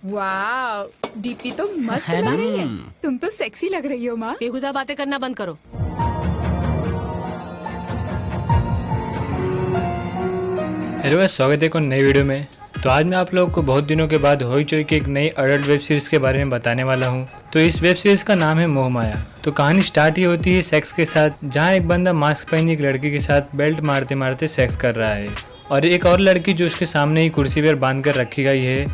वाह, डीपी तो मस्त है ला ना? रही है। तुम तो सेक्सी लग रही हो माँ। बेहुदा बातें करना बंद करो। हेलो गाइस, स्वागत है एक और नई वीडियो में। तो आज मैं आप लोगों को बहुत दिनों के बाद होई चोई की एक नई अडल्ट वेब सीरीज़ के बारे में बताने वाला हूं। तो इस वेब सीरीज़ का नाम है मोह माया। तो कहानी स्टार्ट ही होती है सेक्स के साथ, जहां एक बंदा मास्क पहनी एक लड़की के साथ बेल्ट मारते मारते सेक्स कर रहा है और एक और लड़की जो उसके सामने ही कुर्सी पर बांध कर रखी गई है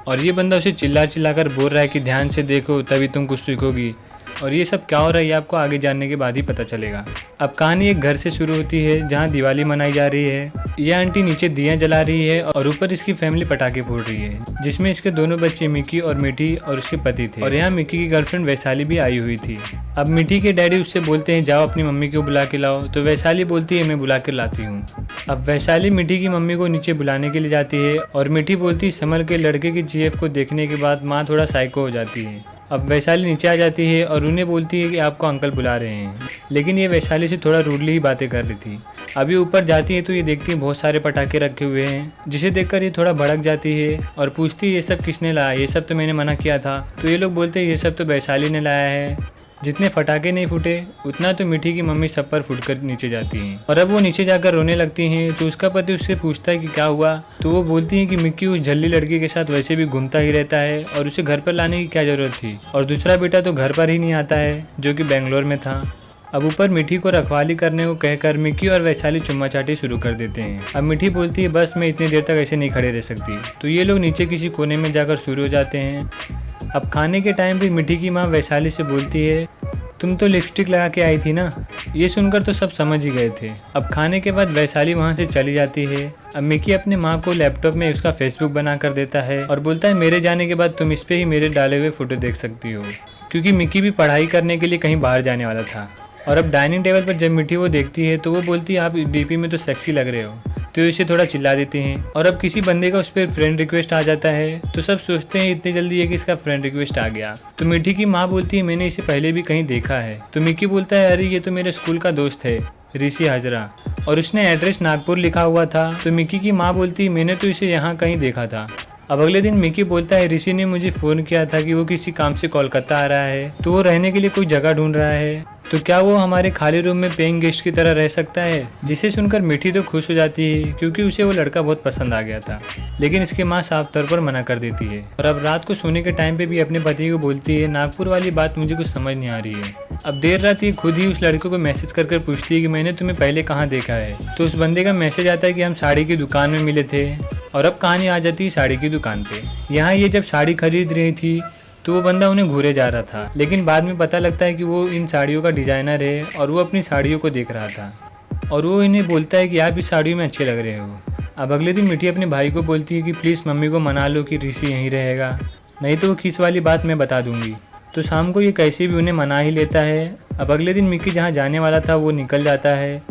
और ये बंदा उसे चिल्ला चिल्ला कर बोल रहा है कि ध्यान से देखो तभी तुम कुछ सीखोगी। और ये सब क्या हो रहा है ये आपको आगे जानने के बाद ही पता चलेगा। अब कहानी एक घर से शुरू होती है जहाँ दिवाली मनाई जा रही है। यह आंटी नीचे दिया जला रही है और ऊपर इसकी फैमिली पटाखे फोड़ रही है, जिसमें इसके दोनों बच्चे मिकी और मिठी और उसके पति थे। और यहाँ मिकी की गर्लफ्रेंड वैशाली भी आई हुई थी। अब मिठी के डैडी उससे बोलते हैं जाओ अपनी मम्मी को बुला के लाओ, तो वैशाली बोलती है मैं बुला के लाती हूँ। अब वैशाली मिठी की मम्मी को नीचे बुलाने के लिए जाती है और मिठी बोलती है समर के लड़के की जीएफ को देखने के बाद माँ थोड़ा साइको हो जाती है। अब वैशाली नीचे आ जाती है और उन्हें बोलती है कि आपको अंकल बुला रहे हैं, लेकिन ये वैशाली से थोड़ा रूडली ही बातें कर रही थी। अभी ऊपर जाती है तो ये देखती है बहुत सारे पटाखे रखे हुए हैं, जिसे देखकर ये थोड़ा भड़क जाती है और पूछती है ये सब किसने लाया, ये सब तो मैंने मना किया था। तो ये लोग बोलते हैं ये सब तो वैशाली ने लाया है। जितने फटाके नहीं फूटे उतना तो मिठी की मम्मी सब पर फूट कर नीचे जाती हैं और अब वो नीचे जाकर रोने लगती हैं। तो उसका पति उससे पूछता है कि क्या हुआ, तो वो बोलती है कि मिक्की उस झल्ली लड़की के साथ वैसे भी घूमता ही रहता है और उसे घर पर लाने की क्या जरूरत थी, और दूसरा बेटा तो घर पर ही नहीं आता है जो कि बेंगलोर में था। अब ऊपर मिठी को रखवाली करने को कहकर मिक्की और वैशाली चुम्मा चाटी शुरू कर देते हैं। अब मिठी बोलती है बस मैं इतनी देर तक ऐसे नहीं खड़े रह सकती। तो ये लोग नीचे किसी कोने में जाकर शुरू हो जाते हैं। अब खाने के टाइम भी मिठी की माँ वैशाली से बोलती है तुम तो लिपस्टिक लगा के आई थी ना। ये सुनकर तो सब समझ ही गए थे। अब खाने के बाद वैशाली वहाँ से चली जाती है। अब मिकी अपने माँ को लैपटॉप में उसका फेसबुक बना कर देता है और बोलता है मेरे जाने के बाद तुम इस पे ही मेरे डाले हुए फोटो देख सकती हो, क्योंकि मिकी भी पढ़ाई करने के लिए कहीं बाहर जाने वाला था। और अब डाइनिंग टेबल पर जब मिठी वो देखती है तो वो बोलती है आप डीपी में तो सेक्सी लग रहे हो, तो इसे थोड़ा चिल्ला देते हैं। और अब किसी बंदे का उस पर फ्रेंड रिक्वेस्ट आ जाता है तो सब सोचते हैं इतनी जल्दी है कि इसका फ्रेंड रिक्वेस्ट आ गया। तो मिठी की माँ बोलती है मैंने इसे पहले भी कहीं देखा है। तो मिकी बोलता है अरे ये तो मेरे स्कूल का दोस्त है ऋषि हाजरा, और उसने एड्रेस नागपुर लिखा हुआ था। तो मिकी की माँ बोलती है मैंने तो इसे यहाँ कहीं देखा था। अब अगले दिन मिकी बोलता है ऋषि ने मुझे फ़ोन किया था कि वो किसी काम से कोलकाता आ रहा है, तो वो रहने के लिए कोई जगह ढूंढ रहा है, तो क्या वो हमारे खाली रूम में पेइंग गेस्ट की तरह रह सकता है। जिसे सुनकर मिठी तो खुश हो जाती है क्योंकि उसे वो लड़का बहुत पसंद आ गया था, लेकिन इसकी माँ साफ तौर पर मना कर देती है। और अब रात को सोने के टाइम पे भी अपने पति को बोलती है नागपुर वाली बात मुझे कुछ समझ नहीं आ रही है। अब देर रात ये खुद ही उस लड़के को मैसेज कर पूछती है कि मैंने तुम्हें पहले कहाँ देखा है। तो उस बंदे का मैसेज आता है कि हम साड़ी की दुकान में मिले थे। और अब कहानी आ जाती है साड़ी की दुकान पे। यहाँ ये जब साड़ी खरीद रही थी तो वो बंदा उन्हें घूरे जा रहा था, लेकिन बाद में पता लगता है कि वो इन साड़ियों का डिजाइनर है और वो अपनी साड़ियों को देख रहा था और वो इन्हें बोलता है कि आप इस साड़ियों में अच्छे लग रहे हो। अब अगले दिन मिठी अपने भाई को बोलती है कि प्लीज़ मम्मी को मना लो कि ऋषि यहीं रहेगा, नहीं तो वो खीस वाली बात मैं बता दूंगी। तो शाम को ये कैसे भी उन्हें मना ही लेता है। अब अगले दिन मिकी जहाँ जाने वाला था वो निकल जाता है।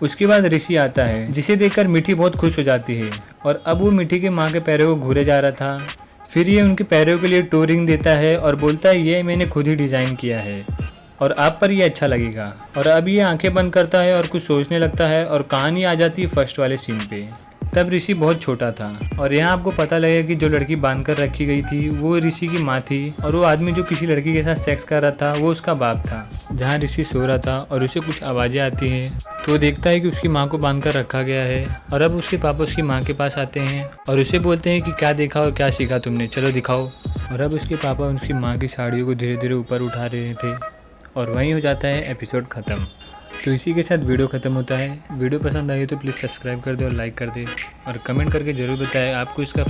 उसके बाद ऋषि आता है, जिसे देखकर मिठी बहुत खुश हो जाती है और अब वो मिठी के माँ के पैरों को घूरे जा रहा था। फिर ये उनके पैरों के लिए टोरिंग देता है और बोलता है ये मैंने खुद ही डिज़ाइन किया है और आप पर ये अच्छा लगेगा। और अब ये आंखें बंद करता है और कुछ सोचने लगता है और कहानी आ जाती है फर्स्ट वाले सीन पे। तब ऋषि बहुत छोटा था और यहाँ आपको पता लगेगा कि जो लड़की बांध कर रखी गई थी वो ऋषि की माँ थी और वो आदमी जो किसी लड़की के साथ सेक्स कर रहा था वो उसका बाप था। जहाँ ऋषि सो रहा था और उसे कुछ आवाज़ें आती हैं तो वो देखता है कि उसकी माँ को बांध कर रखा गया है। और अब उसके पापा उसकी माँ के पास आते हैं और उसे बोलते हैं कि क्या देखा और क्या सीखा तुमने, चलो दिखाओ। और अब उसके पापा उसकी माँ की साड़ियों को धीरे धीरे ऊपर उठा रहे थे और वहीं हो जाता है एपिसोड ख़त्म। तो इसी के साथ वीडियो ख़त्म होता है। वीडियो पसंद आई तो प्लीज़ सब्सक्राइब कर दे और लाइक कर दे और कमेंट करके ज़रूर बताएं आपको इसका